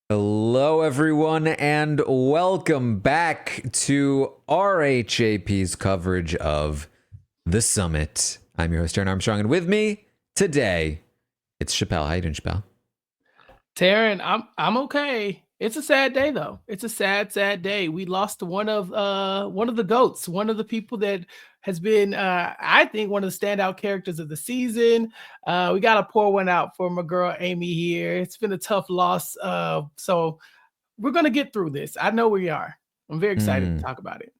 Hello, everyone, and welcome back to RHAP's coverage of the summit. I'm your host, Taran Armstrong, and with me today, it's Chappell. How you doing, Chappell? Taran, I'm okay. It's a sad day though. It's a sad day. We lost one of the goats, one of the people that has been I think one of the standout characters of the season. We got to pour one out for my girl Amy here. It's been a tough loss. So we're going to get through this. I know we are. I'm very excited to talk about it.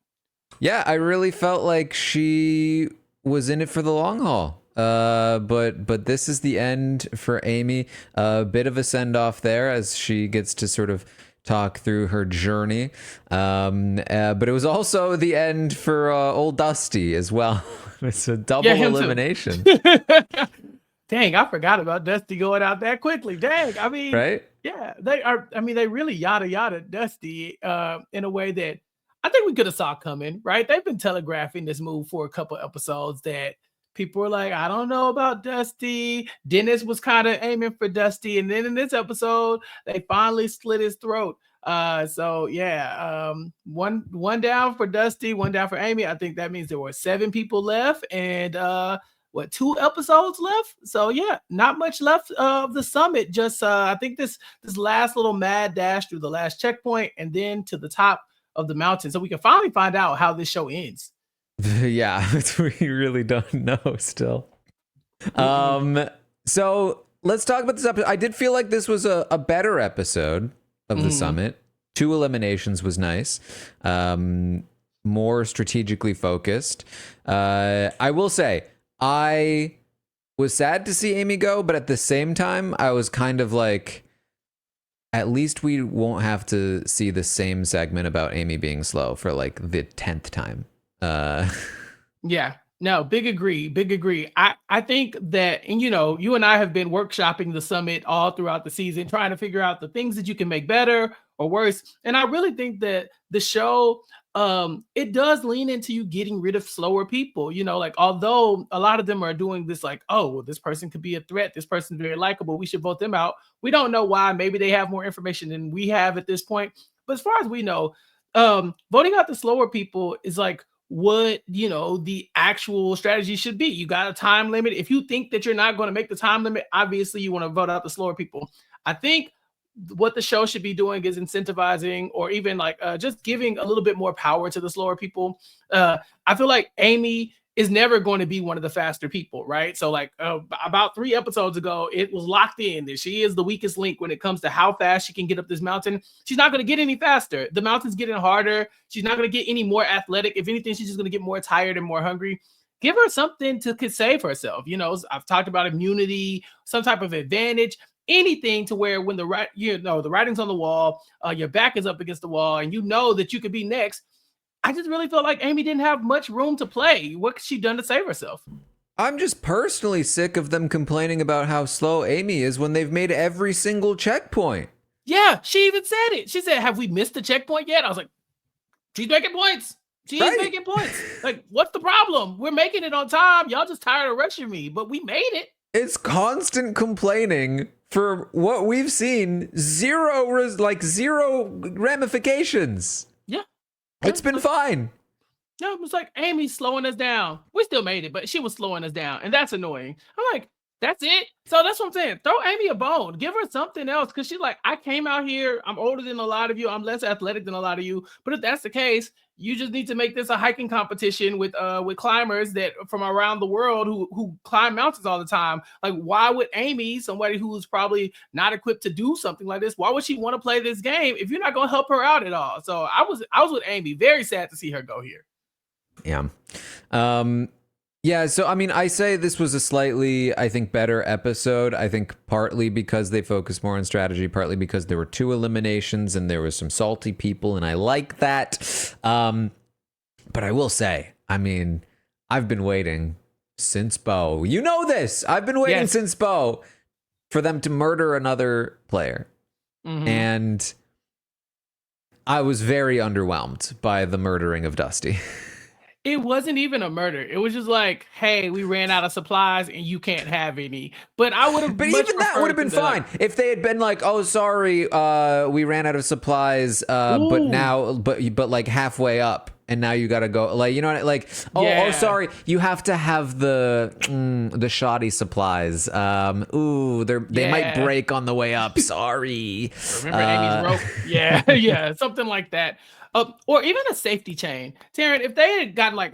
Yeah, I really felt like she was in it for the long haul. But this is the end for Amy. A bit of a send off there as she gets to sort of talk through her journey. But it was also the end for old Dusty as well. It's a double elimination, Dang, I forgot about Dusty going out that quickly. Dang, I mean, right? yeah, they are. I mean, they really yada Dusty in a way that I think we could have saw coming. Right? They've been telegraphing this move for a couple episodes that people were like, I don't know about Dusty. Dennis was kind of aiming for Dusty, and then in this episode, they finally slit his throat. So yeah, one down for Dusty, one down for Amy. I think that means there were 7 people left, and 2 episodes left. So yeah, not much left of the summit. Just I think this last little mad dash through the last checkpoint and then to the top of the mountain, so we can finally find out how this show ends. Yeah, we really don't know still. Mm-mm. So let's talk about this episode. I did feel like this was a better episode of the Mm. summit. 2 eliminations was nice. More strategically focused. I will say, I was sad to see Amy go, but at the same time, I was kind of like, at least we won't have to see the same segment about Amy being slow for like the 10th time. Yeah. No, big agree. Big agree. I think that, and you and I have been workshopping the summit all throughout the season, trying to figure out the things that you can make better or worse. And I really think that the show, it does lean into you getting rid of slower people. Like although a lot of them are doing this, like, oh, well, this person could be a threat. This person's very likable. We should vote them out. We don't know why. Maybe they have more information than we have at this point. But as far as we know, voting out the slower people is like what the actual strategy should be. You got a time limit. If you think that you're not going to make the time limit, obviously you want to vote out the slower people. I think what the show should be doing is incentivizing or even like just giving a little bit more power to the slower people. I feel like Amy is never going to be one of the faster people, right? So like about 3 episodes ago, it was locked in that she is the weakest link when it comes to how fast she can get up this mountain. She's not going to get any faster. The mountain's getting harder. She's not going to get any more athletic. If anything, she's just going to get more tired and more hungry. Give her something to save herself. I've talked about immunity, some type of advantage, anything to where when the writing's on the wall, your back is up against the wall, and you know that you could be next. I just really felt like Amy didn't have much room to play. What could she done to save herself? I'm just personally sick of them complaining about how slow Amy is when they've made every single checkpoint. Yeah, she even said it. She said, "Have we missed the checkpoint yet?" I was like, "She's making points. She is Right. making points. Like, what's the problem? We're making it on time. Y'all just tired of rushing me, but we made it." It's constant complaining for what we've seen. Zero ramifications. Yeah, It's been fine. no, it was like Amy's slowing us down. We still made it, but she was slowing us down, and that's annoying. I'm like, that's it. So that's what I'm saying. Throw Amy a bone. Give her something else, because she's like, I came out here. I'm older than a lot of you. I'm less athletic than a lot of you. But if that's the case, you just need to make this a hiking competition with climbers that from around the world who climb mountains all the time. Like, why would Amy, somebody who's probably not equipped to do something like this, why would she want to play this game if you're not going to help her out at all? So I was with Amy. Very sad to see her go here. Yeah. Yeah, so I mean, I say this was a slightly, I think, better episode. I think partly because they focused more on strategy, partly because there were 2 eliminations and there was some salty people, and I like that. But I will say, I mean, I've been waiting since Bo. You know this. I've been waiting since Bo for them to murder another player. Mm-hmm. And I was very underwhelmed by the murdering of Dusty. It wasn't even a murder. It was just like, hey, we ran out of supplies and you can't have any. But I would have But much even that would have preferred been them to fine like, if they had been like, "Oh, sorry, we ran out of supplies, but ooh, now, but like halfway up, and now you got to go." Like, you know what? Like, oh, yeah, sorry, you have to have the shoddy supplies. They might yeah. break on the way up. Sorry. Remember Amy's rope? Yeah, yeah, something like that. Or even a safety chain. Taryn, if they had gotten like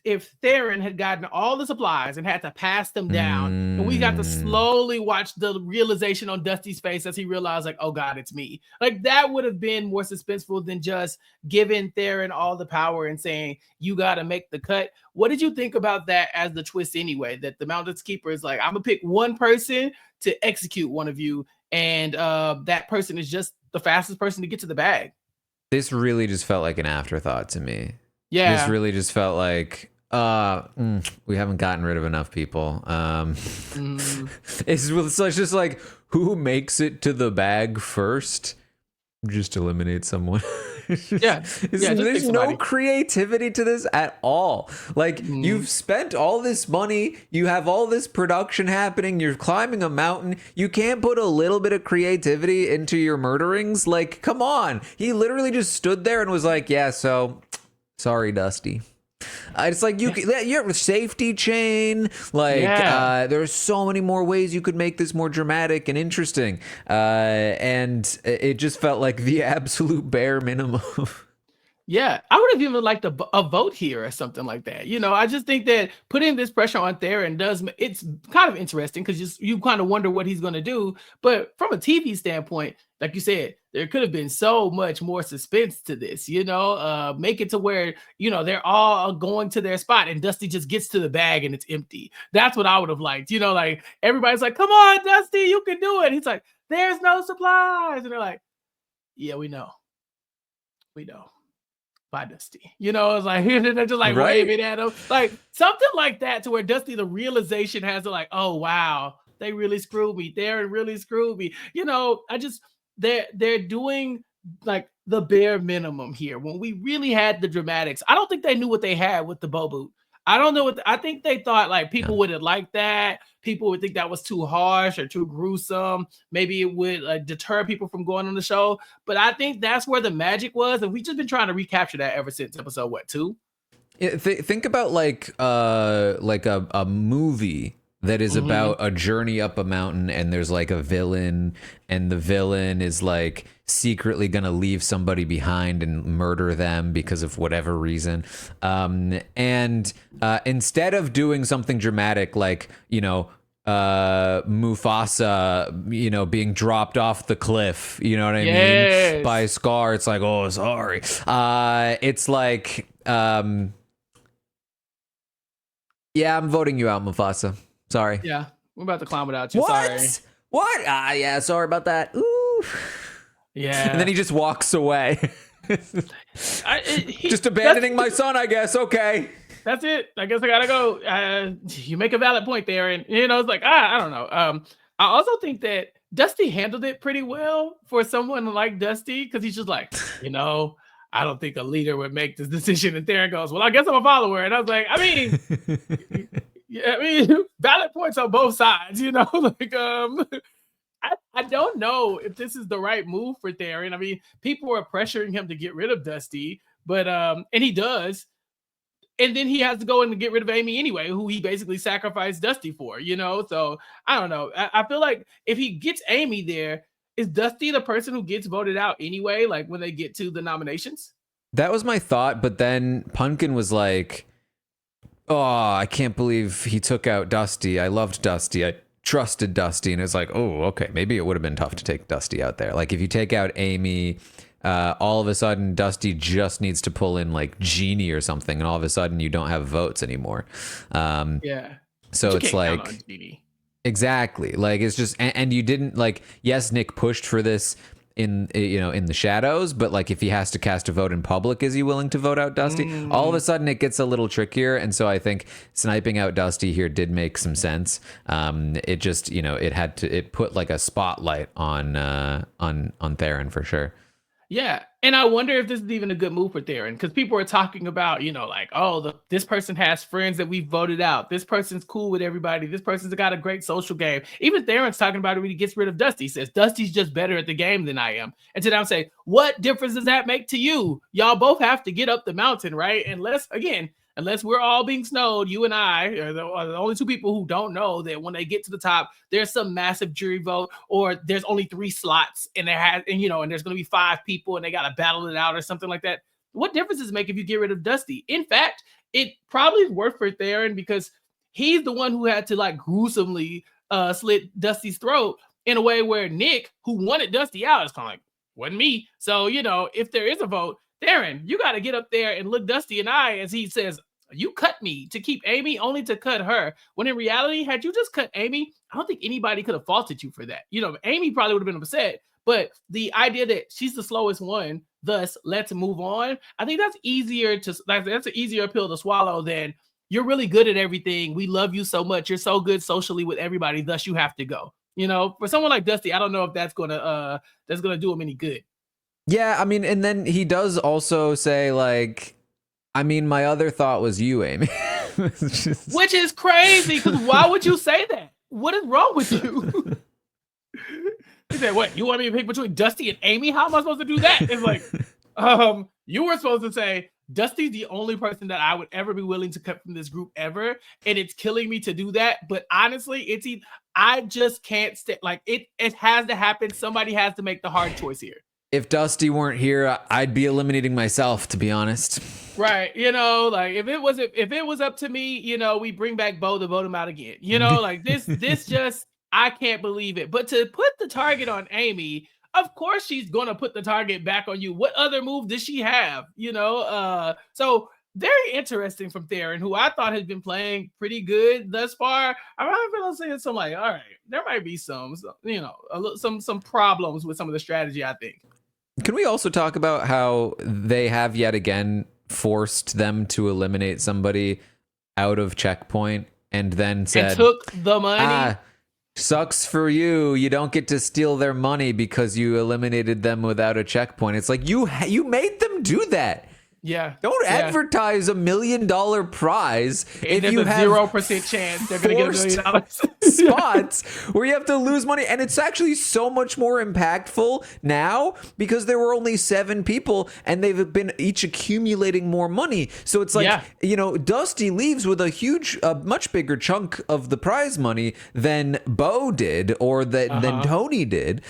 if Theron had gotten all the supplies and had to pass them down, and we got to Mm. slowly watch the realization on Dusty's face as he realized, like, oh God, it's me. Like that would have been more suspenseful than just giving Theron all the power and saying, you gotta make the cut. What did you think about that as the twist anyway? That the Mountains Keeper is like, I'm gonna pick one person to execute one of you, and that person is just the fastest person to get to the bag. This really just felt like an afterthought to me. This Yeah. really just felt like we haven't gotten rid of enough people. Mm, It's just like, who makes it to the bag first? Just eliminate someone. yeah. Yeah. Just pick There's no somebody. creativity to this at all. Like, Mm, you've spent all this money, you have all this production happening, you're climbing a mountain, you can't put a little bit of creativity into your murderings. Like, come on. He literally just stood there and was like, yeah, so sorry, Dusty. It's like you have a safety chain. Like, yeah. there's so many more ways you could make this more dramatic and interesting. And it just felt like the absolute bare minimum. Yeah, I would have even liked a vote here or something like that. I just think that putting this pressure on Theron it's kind of interesting because you kind of wonder what he's going to do. But from a TV standpoint, like you said, there could have been so much more suspense to this. Make it to where they're all going to their spot and Dusty just gets to the bag and it's empty. That's what I would have liked. Like everybody's like, "Come on, Dusty, you can do it." He's like, "There's no supplies," and they're like, "Yeah, we know." By Dusty. It's like they're just like Right? waving at him. Like something like that to where Dusty, the realization has to like, oh wow, they really screwed me. Darren really screwed me. I just they're doing like the bare minimum here. When we really had the dramatics, I don't think they knew what they had with the bow boot. I don't know I think they thought like Yeah. people wouldn't like that. People would think that was too harsh or too gruesome. Maybe it would deter people from going on the show. But I think that's where the magic was, and we've just been trying to recapture that ever since episode 2. Think about like a movie that is Mm-hmm. about a journey up a mountain, and there's like a villain, and the villain is like secretly gonna leave somebody behind and murder them because of whatever reason. And instead of doing something dramatic like, Mufasa, being dropped off the cliff, you know what I mean, by Yes. Scar, it's like, oh, sorry. It's like, yeah, I'm voting you out, Mufasa. Sorry. Yeah. We're about to climb without you. Sorry. What? What? Yeah, sorry about that. Ooh. And then Yeah. he just walks away. Just That's abandoning my son, I guess. Okay. that's it. I guess I gotta go. You make a valid point there, and it's like I don't know. I also think that Dusty handled it pretty well for someone like Dusty because he's just like, I don't think a leader would make this decision. And Theron goes, "Well, I guess I'm a follower." And I was like, I mean, yeah, valid points on both sides. Like I don't know if this is the right move for Theron. I mean, people are pressuring him to get rid of Dusty, but and he does. And then he has to go and get rid of Amy anyway, who he basically sacrificed Dusty for. So I don't know. I feel like if he gets Amy there, is Dusty the person who gets voted out anyway? Like when they get to the nominations? That was my thought, but then Punkin was like, "Oh, I can't believe he took out Dusty. I loved Dusty. I trusted Dusty." And it's like, "Oh, okay. Maybe it would have been tough to take Dusty out there. Like if you take out Amy, all of a sudden Dusty just needs to pull in like Genie or something, and all of a sudden you don't have votes anymore." Yeah. So But you it's can't count like, on Genie. exactly, like it's just, and you didn't like. Yes, Nick pushed for this in the shadows, but like if he has to cast a vote in public, is he willing to vote out Dusty? All of a sudden it gets a little trickier, and so I think sniping out Dusty here did make some sense. It just it put like a spotlight on Theron for sure. Yeah. And I wonder if this is even a good move for Taran, because people are talking about, like, oh, this person has friends that we voted out. This person's cool with everybody. This person's got a great social game. Even Taran's talking about it when he gets rid of Dusty. He says, Dusty's just better at the game than I am. And then I'm saying, what difference does that make to you? Y'all both have to get up the mountain, right? Unless we're all being snowed, you and I are the only two people who don't know that when they get to the top, there's some massive jury vote, or there's only 3 slots, and and there's going to be 5 people, and they got to battle it out or something like that. What difference does it make if you get rid of Dusty? In fact, it probably is worth for Taran, because he's the one who had to like gruesomely slit Dusty's throat in a way where Nick, who wanted Dusty out, is kind of like, wasn't me. So, if there is a vote, Taran, you got to get up there and look Dusty in the eye as he says, you cut me to keep Amy, only to cut her. When in reality, had you just cut Amy, I don't think anybody could have faulted you for that. Amy probably would have been upset, but the idea that she's the slowest one, thus let's move on, I think that's that's an easier pill to swallow than you're really good at everything. We love you so much. You're so good socially with everybody, thus you have to go. For someone like Dusty, I don't know if that's gonna do him any good. Yeah, I mean, and then he does also say, like, I mean, my other thought was you, Amy. Which is crazy, because why would you say that? What is wrong with you? He said, what, you want me to pick between Dusty and Amy? How am I supposed to do that? It's like, you were supposed to say, Dusty's the only person that I would ever be willing to cut from this group ever, and it's killing me to do that. But honestly, I just can't stay. Like, it has to happen. Somebody has to make the hard choice here. If Dusty weren't here, I'd be eliminating myself, to be honest. Right. Like if it was up to me, we bring back Bo to vote him out again. Like this just, I can't believe it. But to put the target on Amy, of course she's going to put the target back on you. What other move does she have? So very interesting from Taran, who I thought had been playing pretty good thus far. I'm going to say some like, all right, there might be some problems with some of the strategy, I think. Can we also talk about how they have yet again forced them to eliminate somebody out of checkpoint and then said, and took the money? Sucks for you. You don't get to steal their money because you eliminated them without a checkpoint. It's like you made them do that. Yeah. Don't advertise $1 million prize and if you have 0% chance they're going to get $1 million spots where you have to lose money. And it's actually so much more impactful now because there were only 7 people and they've been each accumulating more money. So it's like, Dusty leaves with a much bigger chunk of the prize money than Bo did or than Tony did.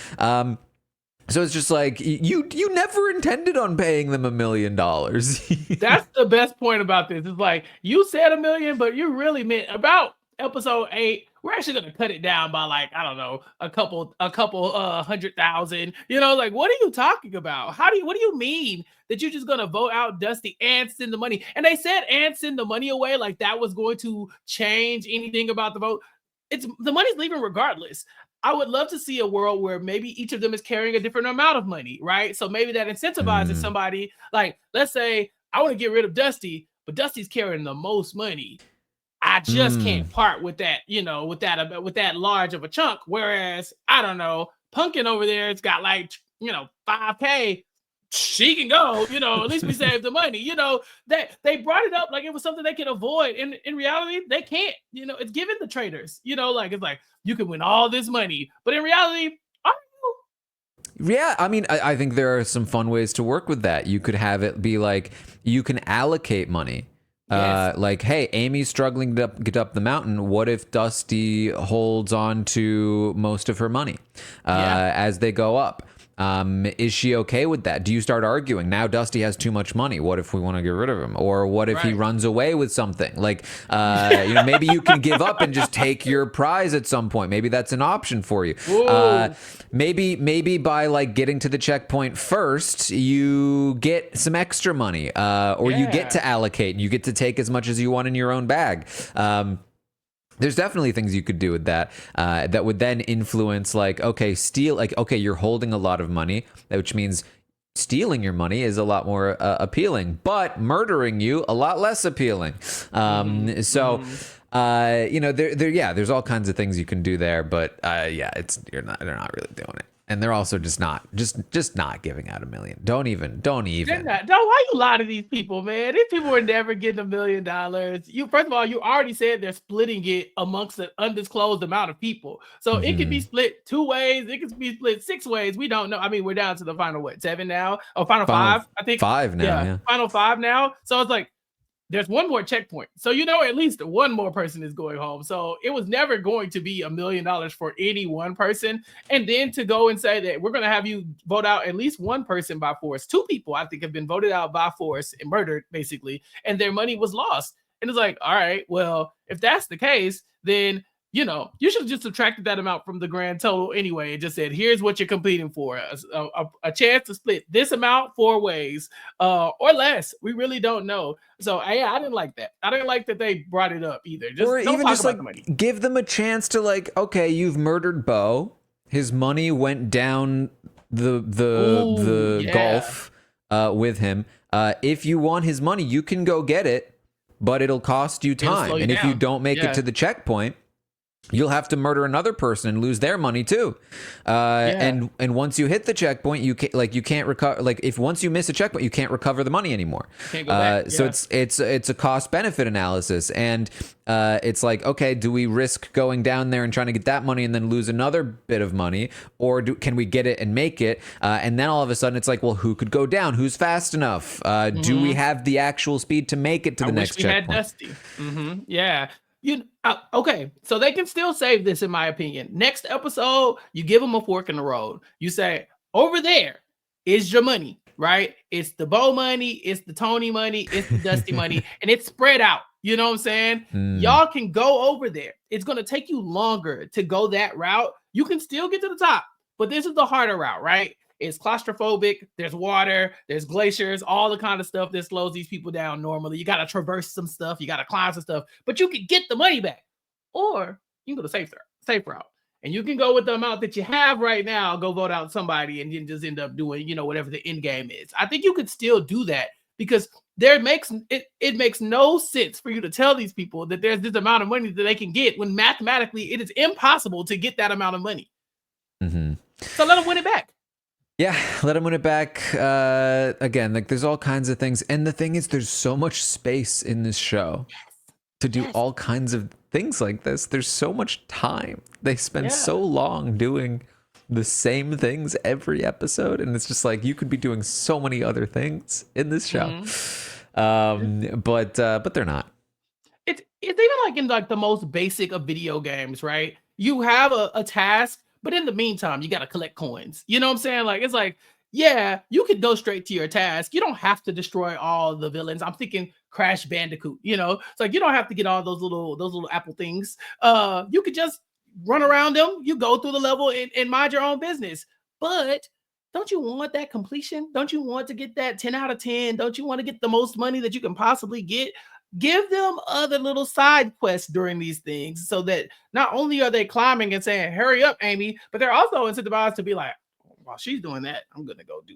So it's just like, you never intended on paying them $1 million. That's the best point about this. It's like, you said $1 million, but you really meant about episode 8. We're actually going to cut it down by like, I don't know, a couple 100,000. Like, what are you talking about? What do you mean that you're just going to vote out Dusty and send the money? And they said, and send the money away. Like that was going to change anything about the vote. The money's leaving regardless. I would love to see a world where maybe each of them is carrying a different amount of money, right? So maybe that incentivizes somebody. Like, let's say I want to get rid of Dusty, but Dusty's carrying the most money. I just can't part with that, with that large of a chunk. Whereas, I don't know, Punkin over there, it's got like, $5K. She can go, at least we saved the money. That they brought it up like it was something they could avoid. And in reality, they can't. It's given the traders, like it's like you can win all this money, but in reality, yeah, I mean, I think there are some fun ways to work with that. You could have it be like you can allocate money. Yes. Like, hey, Amy's struggling to get up the mountain. What if Dusty holds on to most of her money as they go up? Is she okay with that? Do you start arguing? Now Dusty has too much money. What if we want to get rid of him? Or what if he runs away with something? Like, maybe you can give up and just take your prize at some point. Maybe that's an option for you. Maybe by like getting to the checkpoint first, you get some extra money, or you get to allocate and you get to take as much as you want in your own bag. There's definitely things you could do with that that would then influence okay, you're holding a lot of money, which means stealing your money is a lot more appealing, but murdering you a lot less appealing. There's all kinds of things you can do there, but they're not really doing it. And they're also just not giving out $1 million. Don't even. They're not. Don't, why you lie to these people, man? These people are never getting $1 million. You, first of all, you already said they're splitting it amongst an undisclosed amount of people. So it could be split 2 ways. It could be split 6 ways. We don't know. I mean, we're down to the final 7 now? Oh, final 5, I think. 5 now, yeah. Final 5 now. So it's like, there's one more checkpoint. So at least one more person is going home. So it was never going to be $1 million for any one person. And then to go and say that we're going to have you vote out at least one person by force. 2 people, I think, have been voted out by force and murdered, basically, and their money was lost. And it's like, all right, well, if that's the case, then you should have just subtracted that amount from the grand total anyway and just said, here's what you're competing for. A chance to split this amount 4 ways or less. We really don't know. So I didn't like that. I didn't like that they brought it up either. Just or don't even talk just about the money. Give them a chance to okay, you've murdered Bo. His money went down the gulf with him. If you want his money, you can go get it, but it'll cost you time. And if you don't make it to the checkpoint, you'll have to murder another person and lose their money too. And once you hit the checkpoint, you can't recover. If once you miss a checkpoint, you can't recover the money anymore. Can't go back. So it's a cost benefit analysis, and it's like, okay, do we risk going down there and trying to get that money and then lose another bit of money, or can we get it and make it? And then all of a sudden it's like, well, who could go down? Who's fast enough? Do we have the actual speed to make it to the next checkpoint? Had Dusty. Yeah. Okay, so they can still save this, in my opinion. Next episode, you give them a fork in the road. You say, over there is your money, right? It's the Bo money, it's the Tony money, it's the Dusty money, and it's spread out. You know what I'm saying? Y'all can go over there. It's going to take you longer to go that route. You can still get to the top, but this is the harder route, right? It's claustrophobic. There's water. There's glaciers. All the kind of stuff that slows these people down normally. You got to traverse some stuff. You got to climb some stuff. But you can get the money back. Or you can go the safe route. And you can go with the amount that you have right now, go vote out somebody, and then just end up doing, whatever the end game is. I think you could still do that because it makes no sense for you to tell these people that there's this amount of money that they can get when mathematically it is impossible to get that amount of money. So let them win it back. Yeah, let him win it back. Again, there's all kinds of things. And the thing is, there's so much space in this show to do all kinds of things like this. There's so much time. They spend so long doing the same things every episode. And it's just like, you could be doing so many other things in this show. But they're not. It's even in the most basic of video games, right? You have a task, but in the meantime, you got to collect coins. You know what I'm saying? It's like, yeah, you could go straight to your task. You don't have to destroy all the villains. I'm thinking Crash Bandicoot, it's like, you don't have to get all those little apple things. You could just run around them. You go through the level and mind your own business. But don't you want that completion? Don't you want to get that 10 out of 10? Don't you want to get the most money that you can possibly get? Give them other little side quests during these things so that not only are they climbing and saying, hurry up, Amy, but they're also incentivized to be like, while she's doing that, I'm going to go do,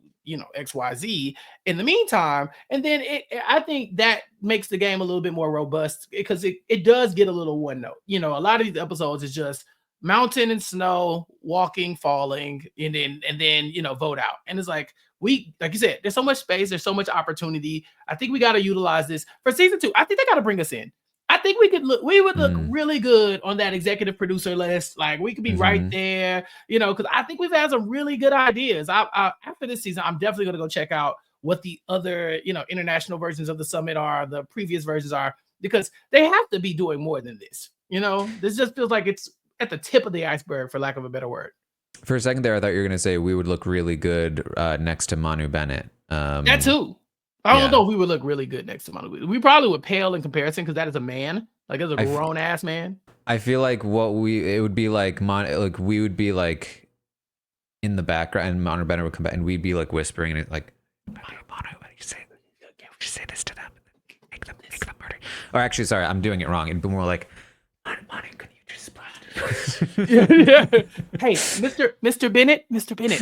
XYZ in the meantime. And then I think that makes the game a little bit more robust because it does get a little one note. A lot of these episodes is just mountain and snow, walking, falling, and then vote out. And it's like, like you said, there's so much space, there's so much opportunity. I think we got to utilize this for season 2. I think they got to bring us in. I think we would look really good on that executive producer list. Like we could be right there, because I think we've had some really good ideas. After this season, I'm definitely going to go check out what the other, international versions of the summit are, the previous versions are, because they have to be doing more than this. This just feels like it's at the tip of the iceberg, for lack of a better word. For a second there, I thought you were going to say we would look really good next to Manu Bennett. That too. I don't know if we would look really good next to Manu. We probably would pale in comparison because that is a man. Like, as a grown ass man. I feel like it would be like we would be like in the background, and Manu Bennett would come back, and we'd be like whispering, and like, Manu, you say this to them, make them murder. Or actually, sorry, I'm doing it wrong. It'd be more like, Manu, can you just yeah. Hey, Mr. Bennett,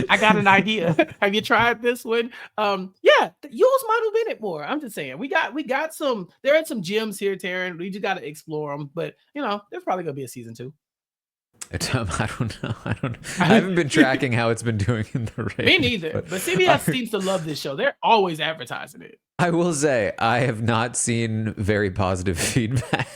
I got an idea. Have you tried this one? Use Manu Bennett more. I'm just saying, we got some. There are some gems here, Taran. We just got to explore them. But there's probably gonna be a season 2. I don't know. I haven't been tracking how it's been doing in the ratings. Me neither. But CBS seems to love this show. They're always advertising it. I will say I have not seen very positive feedback.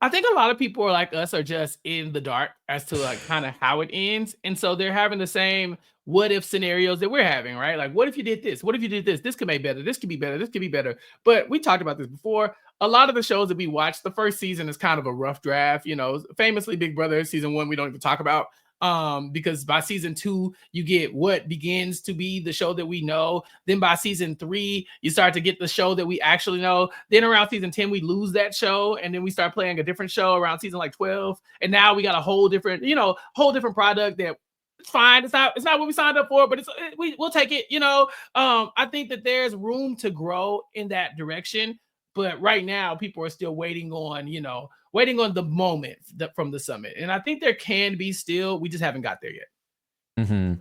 I think a lot of people are like us are just in the dark as to like kind of how it ends. And so they're having the same what if scenarios that we're having, right? Like, what if you did this? What if you did this? This could make better. This could be better. This could be better. But we talked about this before. A lot of the shows that we watch, the first season is kind of a rough draft. Famously Big Brother season 1, we don't even talk about. Because by season 2 you get what begins to be the show that we know. Then by season 3 you start to get the show that we actually know. Then around season 10 we lose that show, and then we start playing a different show around season like 12, and now we got a whole different product that it's fine. It's not what we signed up for, but we'll take it. I think that there's room to grow in that direction, but right now people are still waiting on the moment from the summit. And I think there can be still, we just haven't got there yet. Yeah,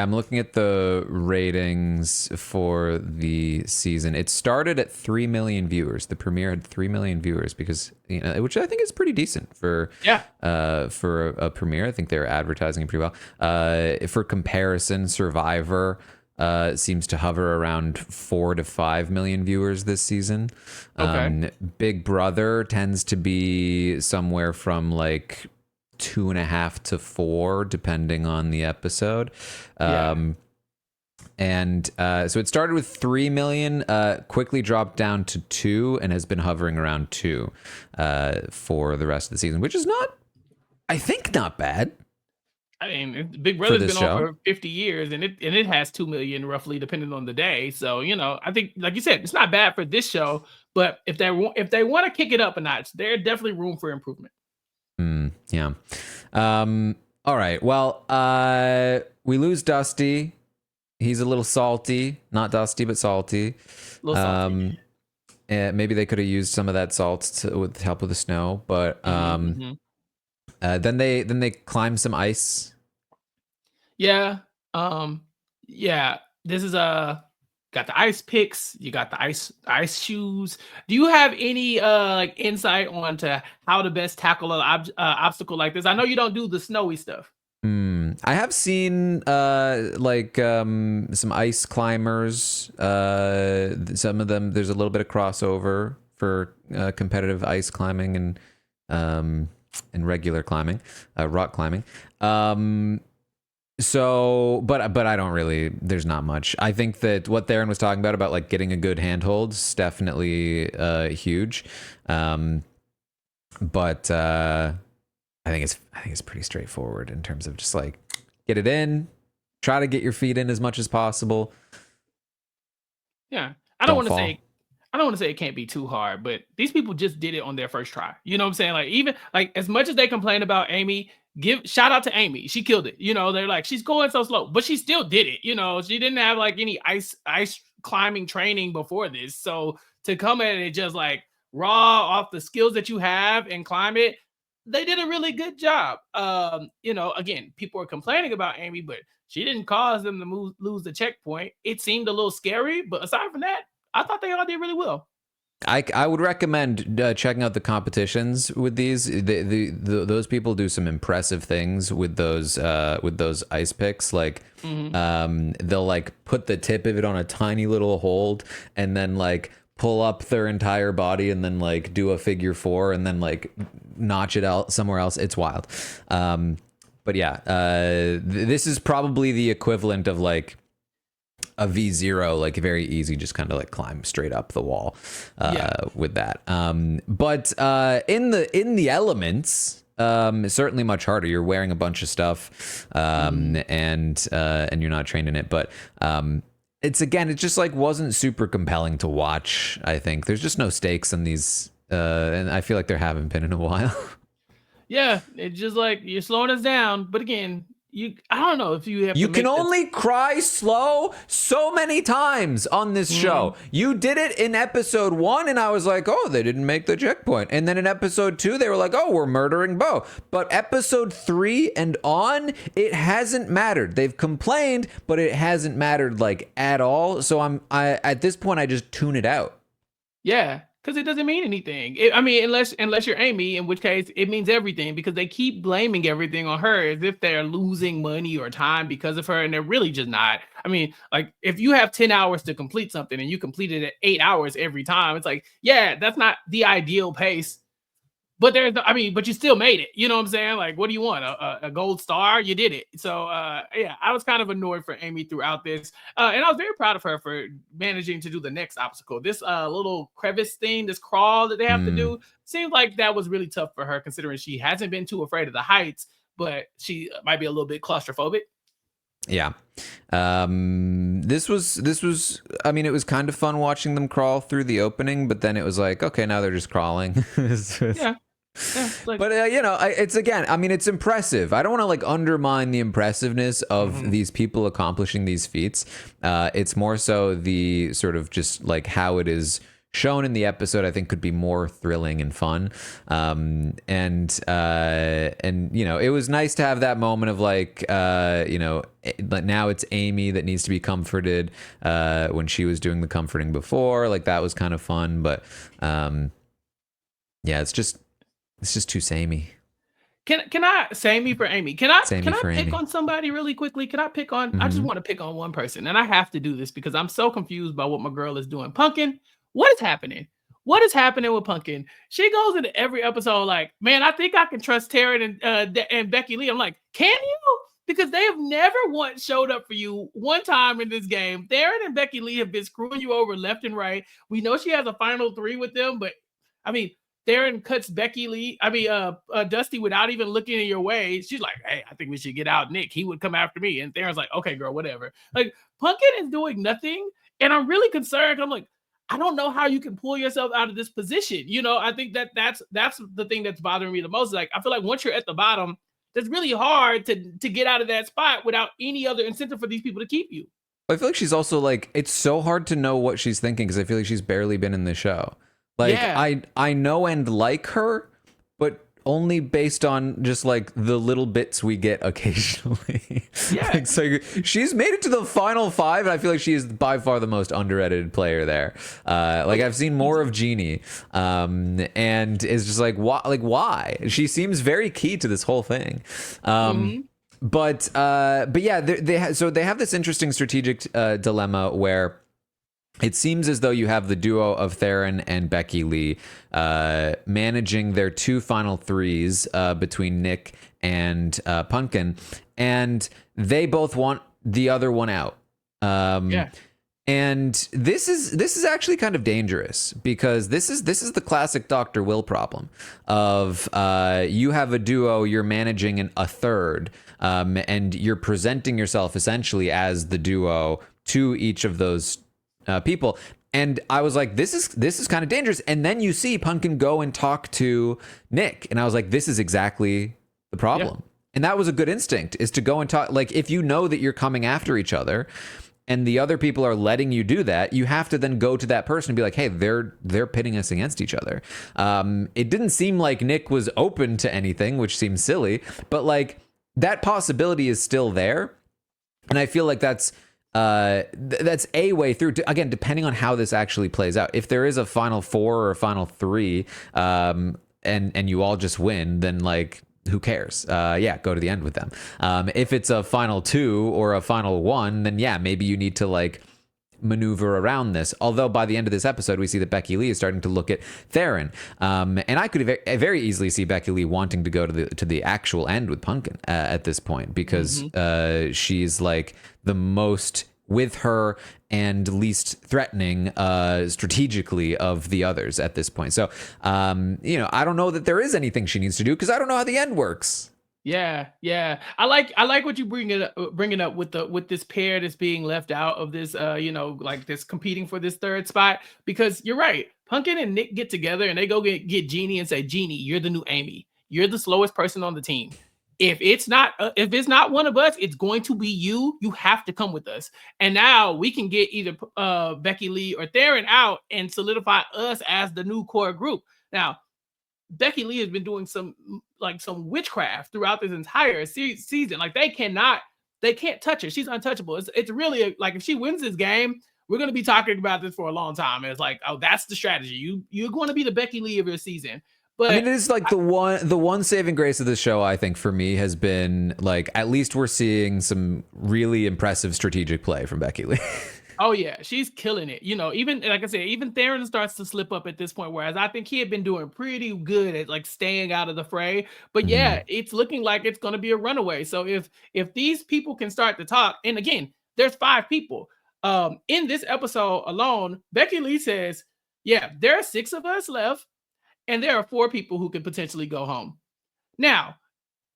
I'm looking at the ratings for the season. It started at 3 million viewers. The premiere had 3 million viewers because, which I think is pretty decent for a premiere. I think they're advertising it pretty well. For comparison, Survivor seems to hover around 4 to 5 million viewers this season. Okay. Big Brother tends to be somewhere from like 2.5 to 4, depending on the episode. So it started with 3 million, quickly dropped down to 2, and has been hovering around 2 for the rest of the season, which is I think not bad. I mean, Big Brother's been on for 50 years, and it has 2 million roughly, depending on the day. So I think, like you said, it's not bad for this show. But if they want to kick it up a notch, there's definitely room for improvement. Yeah. All right. Well, we lose Dusty. He's a little salty, not dusty, but salty. A little salty. Maybe they could have used some of that salt with help with the snow, but then they climb some ice. Yeah. This is got the ice picks, you got the ice shoes. Do you have any insight onto how to best tackle an obstacle like this? I know you don't do the snowy stuff. I have seen some ice climbers. Some of them, there's a little bit of crossover for competitive ice climbing and regular climbing, rock climbing. But I don't really, there's not much. I think that what Taran was talking about like getting a good handhold is definitely huge. But I think it's pretty straightforward in terms of just like get it in, try to get your feet in as much as possible. Yeah. I don't want to say it can't be too hard, but these people just did it on their first try. You know what I'm saying? Like, even like as much as they complain about Amy, shout out to Amy. She killed it. They're like, she's going so slow, but she still did it. She didn't have like any ice climbing training before this. So to come at it just like raw off the skills that you have and climb it, they did a really good job. Again, people are complaining about Amy, but she didn't cause them to lose the checkpoint. It seemed a little scary, but aside from that, I thought they all did really well. I would recommend checking out the competitions with these. Those people do some impressive things with those ice picks. Like they'll like put the tip of it on a tiny little hold and then like pull up their entire body and then like do a figure 4 and then like notch it out somewhere else. It's wild. But yeah, this is probably the equivalent of like a V0, like very easy, just kind of like climb straight up the wall with that. But in the elements, it's certainly much harder. You're wearing a bunch of stuff and you're not trained in it. But it just like wasn't super compelling to watch. I think there's just no stakes in these. And I feel like there haven't been in a while. Yeah, it's just like you're slowing us down. But again, I don't know if you have. You can only cry slow so many times on this show. You did it in episode 1, and I was like, oh, they didn't make the checkpoint. And then in episode 2, they were like, oh, we're murdering Bo. But episode 3 and on, it hasn't mattered. They've complained, but it hasn't mattered like at all. So I at this point, I just tune it out. Yeah. Because it doesn't mean anything. I mean, unless you're Amy, in which case it means everything, because they keep blaming everything on her as if they're losing money or time because of her, and they're really just not. I mean, like, if you have 10 hours to complete something and you complete it at 8 hours every time, it's like, yeah, that's not the ideal pace. But but you still made it. You know what I'm saying? Like, what do you want? A gold star? You did it. So yeah, I was kind of annoyed for Amy throughout this. And I was very proud of her for managing to do the next obstacle. This little crevice thing, this crawl that they have to do, seems like that was really tough for her, considering she hasn't been too afraid of the heights, but she might be a little bit claustrophobic. Yeah. This was I mean, it was kind of fun watching them crawl through the opening, but then it was like, okay, now they're just crawling. Yeah. Yeah, like, but it's, again, I mean, it's impressive. I don't want to like undermine the impressiveness of these people accomplishing these feats. It's more so the sort of just like how it is shown in the episode, I think, could be more thrilling and fun. And it was nice to have that moment of like, but now it's Amy that needs to be comforted when she was doing the comforting before. Like, that was kind of fun, but yeah, it's just too samey. Can I samey for Amy? Can I pick Amy on somebody really quickly? Can I pick on? I just want to pick on one person, and I have to do this because I'm so confused by what my girl is doing. Punkin, what is happening? What is happening with Punkin? She goes into every episode like, man, I think I can trust Taran and Becky Lee. I'm like, can you? Because they have never once showed up for you one time in this game. Taran and Becky Lee have been screwing you over left and right. We know she has a final 3 with them, but I mean, Taran cuts Dusty without even looking in your way. She's like, hey, I think we should get out Nick. He would come after me. And Taran's like, okay, girl, whatever. Like, Punkin is doing nothing. And I'm really concerned. I'm like, I don't know how you can pull yourself out of this position. I think that's the thing that's bothering me the most. Like, I feel like once you're at the bottom, it's really hard to get out of that spot without any other incentive for these people to keep you. I feel like she's also like, it's so hard to know what she's thinking because I feel like she's barely been in the show. Like, yeah. I know and like her, but only based on just like the little bits we get occasionally. Yeah. Like, so she's made it to the final 5, and I feel like she is by far the most underrated player there. Like, I've seen more of Jeannie, and it's just like, why? She seems very key to this whole thing. But yeah, they have this interesting strategic dilemma where it seems as though you have the duo of Taran and Becky Lee managing their 2 final 3s between Nick and Punkin, and they both want the other one out. Yeah. And this is actually kind of dangerous because this is the classic Dr. Will problem of you have a duo, you're managing a third, and you're presenting yourself essentially as the duo to each of those people. And I was like, this is kind of dangerous. And then you see Punkin go and talk to Nick, and I was like, this is exactly the problem. Yeah. And that was a good instinct, is to go and talk. Like, if you know that you're coming after each other and the other people are letting you do that, you have to then go to that person and be like, hey, they're pitting us against each other. It didn't seem like Nick was open to anything, which seems silly, but like, that possibility is still there. And I feel like that's a way through, again, depending on how this actually plays out. If there is a final 4 or a final 3, and you all just win, then like, who cares? Yeah, go to the end with them. If it's a final 2 or a final 1, then yeah, maybe you need to like maneuver around this. Although by the end of this episode, we see that Becky Lee is starting to look at Taran, and I could very easily see Becky Lee wanting to go to the actual end with Punkin at this point, because she's like the most with her and least threatening strategically of the others at this point. So I don't know that there is anything she needs to do, because I don't know how the end works. Yeah. I like what you bringing up with this pair that's being left out of this, like this competing for this 3rd spot, because you're right. Punkin and Nick get together and they go get Jeannie and say, Jeannie, you're the new Amy. You're the slowest person on the team. If it's not one of us, it's going to be you. You have to come with us. And now we can get either Becky Lee or Taran out and solidify us as the new core group. Now, Becky Lee has been doing some witchcraft throughout this entire season. Like, they can't touch her. She's untouchable. It's really like, if she wins this game, we're going to be talking about this for a long time. And it's like, oh, that's the strategy. You're going to be the Becky Lee of your season. But I mean, it is like the one saving grace of the show, I think, for me has been like, at least we're seeing some really impressive strategic play from Becky Lee. Oh yeah, she's killing it. Even like I said, even Taran starts to slip up at this point. Whereas I think he had been doing pretty good at like staying out of the fray. But yeah, it's looking like it's going to be a runaway. So if these people can start to talk, and again, there's 5 people. In this episode alone, Becky Lee says, "Yeah, there are 6 of us left, and there are 4 people who could potentially go home." Now,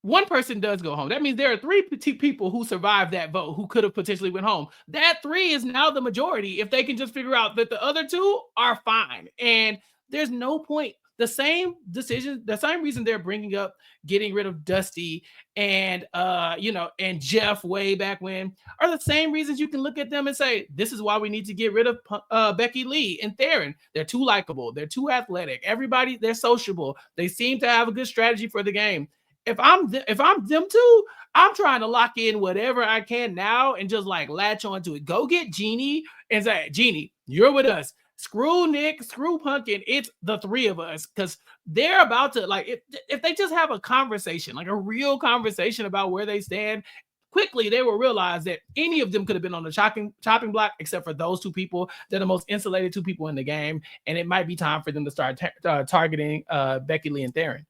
one person does go home. That means there are 3 people who survived that vote who could have potentially went home. That 3 is now the majority if they can just figure out that the other 2 are fine. And there's no point. The same decision, the same reason they're bringing up getting rid of Dusty and and Jeff way back when are the same reasons you can look at them and say, this is why we need to get rid of Becky Lee and Taran. They're too likable. They're too athletic. Everybody, they're sociable. They seem to have a good strategy for the game. If I'm them two, I'm trying to lock in whatever I can now and just like latch onto it. Go get Jeannie and say, Jeannie, you're with us. Screw Nick, screw Punkin. It's the 3 of us because they're about to like if they just have a conversation, like a real conversation about where they stand. Quickly, they will realize that any of them could have been on the chopping block, except for those 2 people. They're the most insulated 2 people in the game, and it might be time for them to start targeting Becky Lee and Taran.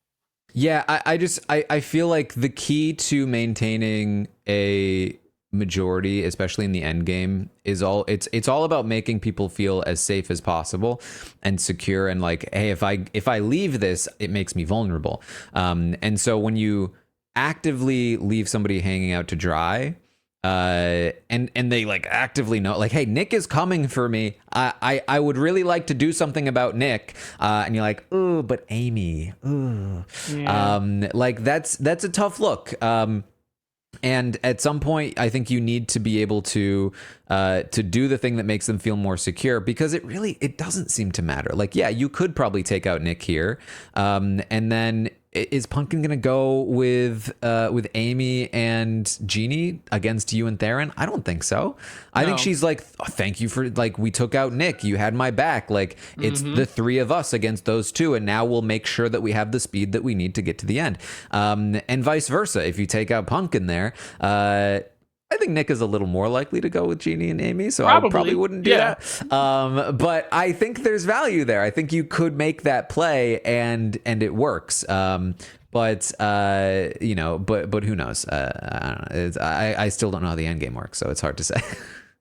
Yeah, I feel like the key to maintaining a majority, especially in the end game, is it's all about making people feel as safe as possible and secure, and like, hey, if I leave this, it makes me vulnerable. And so when you actively leave somebody hanging out to dry, and they like actively know, like, hey, Nick is coming for me. I would really like to do something about Nick. And you're like, ooh, but Amy, ooh, yeah. Like that's a tough look. And at some point, I think you need to be able to do the thing that makes them feel more secure, because it doesn't seem to matter. Like, yeah, you could probably take out Nick here, and then is Punkin gonna go with Amy and Jeannie against you and Taran? I don't think so. I think she's like, oh, thank you for, like, we took out Nick, you had my back. Like, it's the 3 of us against those 2, and now we'll make sure that we have the speed that we need to get to the end. And vice versa. If you take out Punkin there, I think Nick is a little more likely to go with Jeannie and Amy, so I probably wouldn't do that. But I think there's value there. I think you could make that play, and it works. But who knows? I don't know. I still don't know how the end game works, so it's hard to say.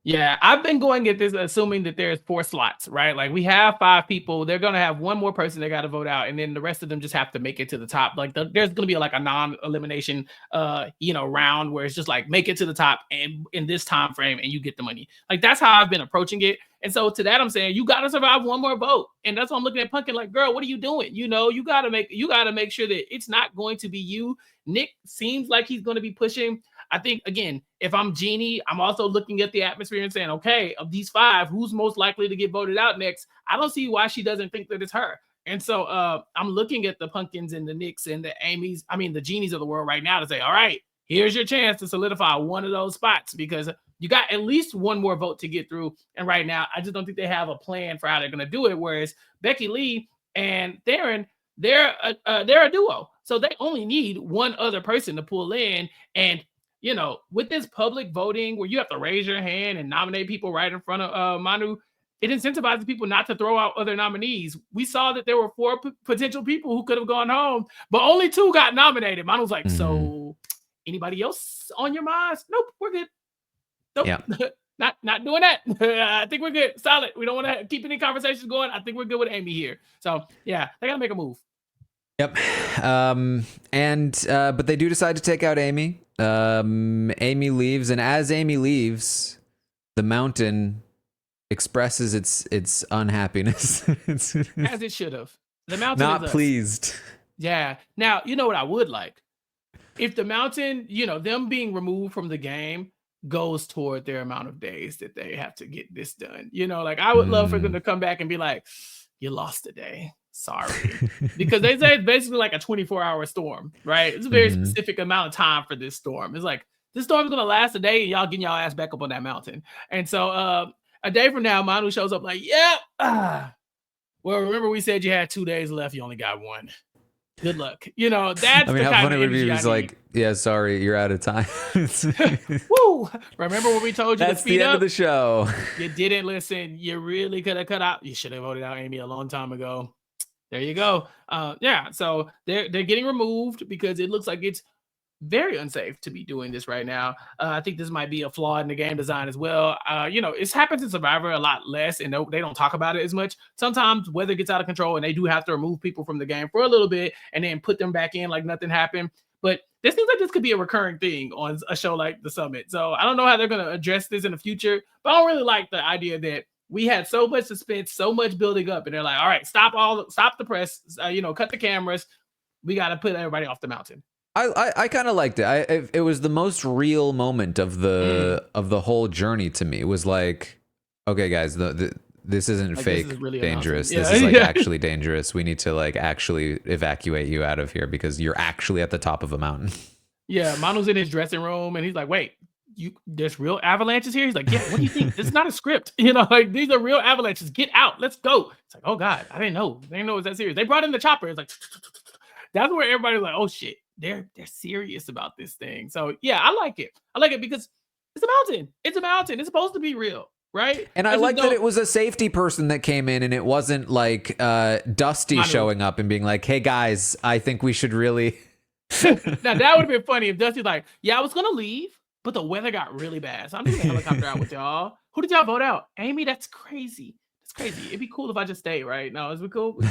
Yeah, I've been going at this assuming that there's 4 slots, right? Like we have 5 people. They're going to have one more person they got to vote out, and then the rest of them just have to make it to the top. Like there's going to be like a non-elimination, round where it's just like make it to the top and in this time frame, and you get the money. Like that's how I've been approaching it. And so to that, I'm saying you got to survive one more vote, and that's why I'm looking at Punkin like, girl, what are you doing? You got to make sure that it's not going to be you. Nick seems like he's going to be pushing. I think, again, if I'm Jeannie, I'm also looking at the atmosphere and saying, okay, of these 5, who's most likely to get voted out next? I don't see why she doesn't think that it's her. And so I'm looking at the Punkins and the Nicks and the Amy's, the Jeannies of the world right now to say, all right, here's your chance to solidify one of those spots, because you got at least one more vote to get through. And right now, I just don't think they have a plan for how they're going to do it. Whereas Becky Lee and Taran, they're a duo. So they only need one other person to pull in. And with this public voting where you have to raise your hand and nominate people right in front of Manu, it incentivizes people not to throw out other nominees. We saw that there were 4 potential people who could have gone home, but only 2 got nominated. Manu's like, so anybody else on your minds? Nope, we're good. Nope. Yeah. not doing that. I think we're good. Solid. We don't want to keep any conversations going. I think we're good with Amy here. So yeah, they got to make a move. Yep. But they do decide to take out Amy. Amy leaves, and as Amy leaves, the mountain expresses its unhappiness. As it should have. The mountain not is pleased. Yeah. Now, you know what I would like? If the mountain, them being removed from the game goes toward their amount of days that they have to get this done. Like I would love for them to come back and be like, you lost a day. Sorry. Because they say it's basically like a 24-hour storm, right? It's a very specific amount of time for this storm. It's like, this storm's going to last a day and y'all getting y'all ass back up on that mountain. And so A day from now, Manu shows up like, yep. Well, remember we said you had 2 days left. You only got one. Good luck. That's I mean, the how kind funny of would it be energy if I he's need. like, yeah, sorry, you're out of time. Woo! Remember when we told you to That's speed the end up? of the show. You didn't listen. You really could have cut out. You should have voted out Amy a long time ago. There you go. Yeah. So they're getting removed because it looks like it's very unsafe to be doing this right now. I think this might be a flaw in the game design as well. It's happened in Survivor a lot less, and they don't talk about it as much. Sometimes weather gets out of control, and they do have to remove people from the game for a little bit and then put them back in like nothing happened. But this seems like this could be a recurring thing on a show like The Summit. So I don't know how they're going to address this in the future, but I don't really like the idea that we had so much suspense, so much building up, and they're like, all right, stop the press, cut the cameras. We got to put everybody off the mountain. I kind of liked it. It was the most real moment of the whole journey to me. It was like, okay, guys, this isn't like, fake. This is really dangerous. Yeah. This is like actually dangerous. We need to like actually evacuate you out of here because you're actually at the top of a mountain. Yeah, Manu's in his dressing room and he's like, wait, there's real avalanches here? He's like, yeah, what do you think? This is not a script. Like these are real avalanches. Get out. Let's go. It's like, oh God, I didn't know. They didn't know it was that serious. They brought in the chopper. It's like, that's where everybody's like, oh shit. They're serious about this thing. So yeah, I like it. I like it because it's a mountain. It's a mountain. It's supposed to be real, right? And I like that it was a safety person that came in and it wasn't like Dusty showing up and being like, hey guys, I think we should really. Now that would have been funny if Dusty's like, yeah, I was gonna leave, but the weather got really bad. So I'm just gonna helicopter out with y'all. Who did y'all vote out? Amy, that's crazy. Crazy. It'd be cool if I just stay, right? No, is we cool?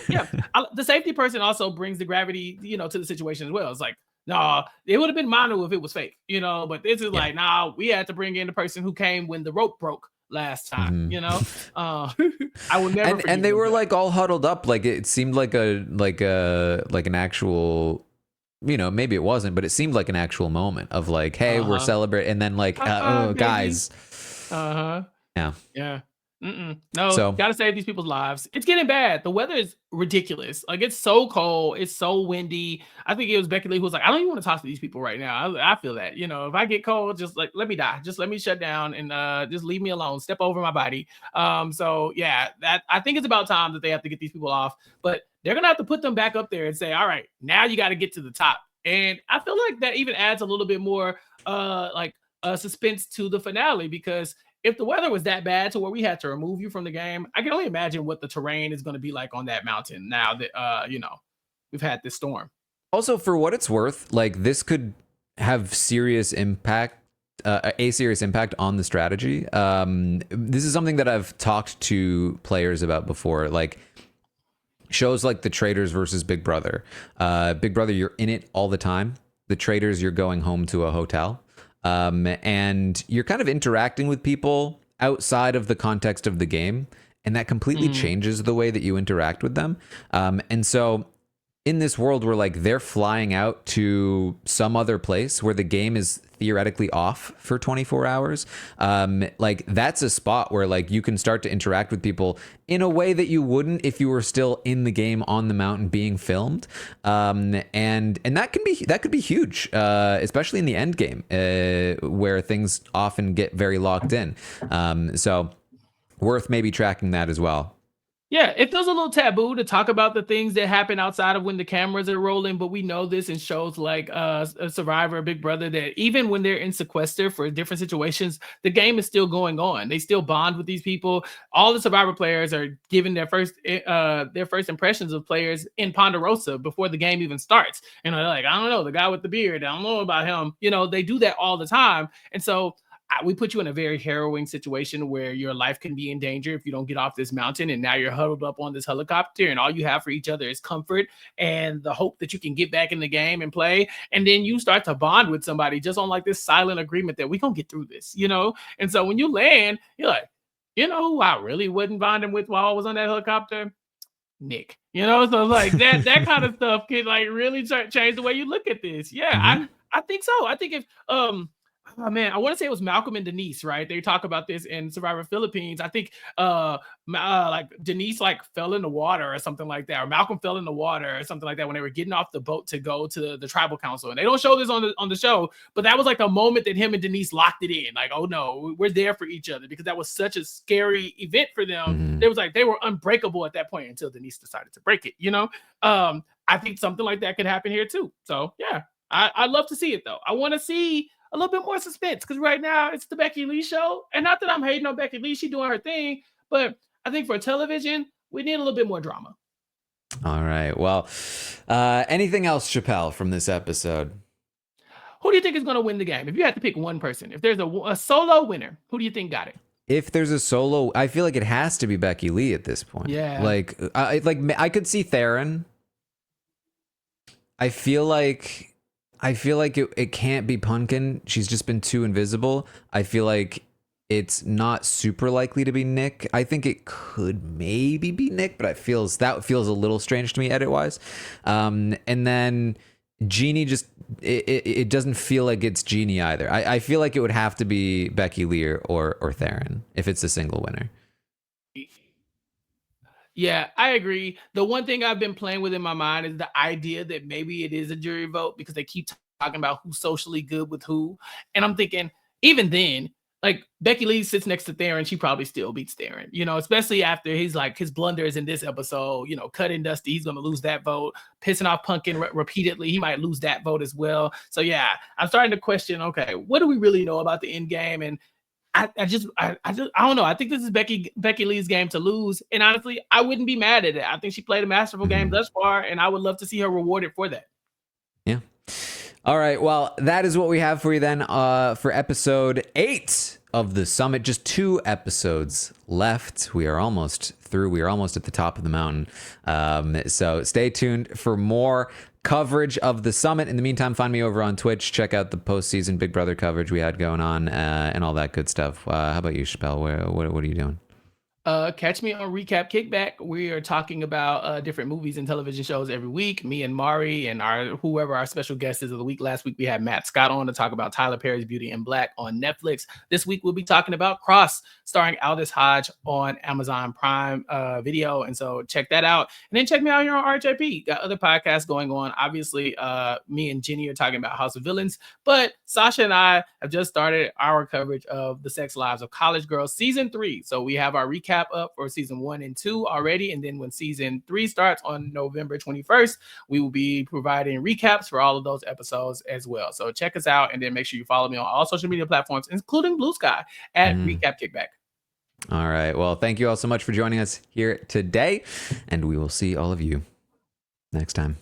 Yeah. The safety person also brings the gravity, to the situation as well. It's like, no, it would have been Manu if it was fake, but this is like, nah, we had to bring in the person who came when the rope broke last time, I will never. And they were like all huddled up, like it seemed like an actual. Maybe it wasn't, but it seemed like an actual moment of like, hey, we're celebrating, and then like, oh, guys. Yeah. No, gotta save these people's lives. It's getting bad. The weather is ridiculous. Like it's so cold, it's so windy. I think it was Becky Lee who was like, I don't even want to talk to these people right now. I feel that, if I get cold, just like let me die. Just let me shut down and just leave me alone. Step over my body. So yeah, that I think it's about time that they have to get these people off. But they're gonna have to put them back up there and say, all right, now you got to get to the top. And I feel like that even adds a little bit more suspense to the finale because if the weather was that bad to where we had to remove you from the game, I can only imagine what the terrain is going to be like on that mountain now that, we've had this storm. Also, for what it's worth, like this could have serious impact, a serious impact on the strategy. This is something that I've talked to players about before, like shows like The Traitors versus Big Brother. Big Brother, you're in it all the time. The Traitors, you're going home to a hotel. And you're kind of interacting with people outside of the context of the game, and that completely changes the way that you interact with them. And so in this world where like they're flying out to some other place where the game is theoretically off for 24 hours, like that's a spot where like you can start to interact with people in a way that you wouldn't if you were still in the game on the mountain being filmed. And that could be huge, especially in the end game, where things often get very locked in. So worth maybe tracking that as well. Yeah, it feels a little taboo to talk about the things that happen outside of when the cameras are rolling, but we know this in shows like Survivor, Big Brother, that even when they're in sequester for different situations, the game is still going on. They still bond with these people. All the Survivor players are giving their first impressions of players in Ponderosa before the game even starts. And they're like, I don't know, the guy with the beard, I don't know about him. They do that all the time. And so we put you in a very harrowing situation where your life can be in danger if you don't get off this mountain, and now you're huddled up on this helicopter and all you have for each other is comfort and the hope that you can get back in the game and play. And then you start to bond with somebody just on like this silent agreement that we're gonna get through this, And so when you land, you're like, who I really wasn't bonding with while I was on that helicopter? Nick. So like that kind of stuff can like really change the way you look at this. Yeah, I think so. I think if Oh man, I want to say it was Malcolm and Denise, right? They talk about this in Survivor Philippines. I think like Denise like fell in the water or something like that, or Malcolm fell in the water or something like that when they were getting off the boat to go to the tribal council. And they don't show this on the show, but that was like the moment that him and Denise locked it in. Like, oh no, we're there for each other, because that was such a scary event for them. Mhm. It was like they were unbreakable at that point until Denise decided to break it, you know? I think something like that could happen here too. So yeah, I'd love to see it though. I want to see a little bit more suspense, because right now it's the Becky Lee show. And not that I'm hating on Becky Lee, she's doing her thing, but I think for television, we need a little bit more drama. All right. Well, anything else, Chappell, from this episode? Who do you think is going to win the game? If you had to pick one person, if there's a solo winner, who do you think got it? If there's a solo, I feel like it has to be Becky Lee at this point. Yeah. Like I could see Taran. I feel like it can't be Punkin. She's just been too invisible. I feel like it's not super likely to be Nick. I think it could maybe be Nick, but that feels a little strange to me edit wise. And then Jeannie just it doesn't feel like it's Jeannie either. I feel like it would have to be Becky Lee or Taran if it's a single winner. Yeah, I agree. The one thing I've been playing with in my mind is the idea that maybe it is a jury vote, because they keep talking about who's socially good with who. And I'm thinking, even then, like Becky Lee sits next to Theron, she probably still beats Theron, especially after he's like his blunders in this episode, cut and dusty. He's going to lose that vote, pissing off Punkin repeatedly. He might lose that vote as well. So yeah, I'm starting to question, okay, what do we really know about the end game? And I don't know. I think this is Becky Lee's game to lose, and honestly, I wouldn't be mad at it. I think she played a masterful game thus far, and I would love to see her rewarded for that. Yeah. All right. Well, that is what we have for you then for episode 8 of the summit. Just 2 episodes left. We are almost through. We are almost at the top of the mountain. So stay tuned for more coverage of the summit. In the meantime, find me over on Twitch. Check out the postseason Big Brother coverage we had going on and all that good stuff. How about you, Chappell? What are you doing? Catch me on Recap Kickback. We are talking about different movies and television shows every week. Me and Mari and whoever our special guest is of the week. Last week we had Matt Scott on to talk about Tyler Perry's Beauty in Black on Netflix. This week we'll be talking about Cross, starring Aldous Hodge on Amazon Prime Video. And so check that out. And then check me out here on RHAP. Got other podcasts going on. Obviously, me and Jenny are talking about House of Villains, but Sasha and I have just started our coverage of The Sex Lives of College Girls Season 3. So we have our recap up for season 1 and 2 already, and then when season 3 starts on November 21st, we will be providing recaps for all of those episodes as well. So check us out, and then make sure you follow me on all social media platforms, including Blue Sky, at Recap Kickback. All right. Well, thank you all so much for joining us here today, and we will see all of you next time.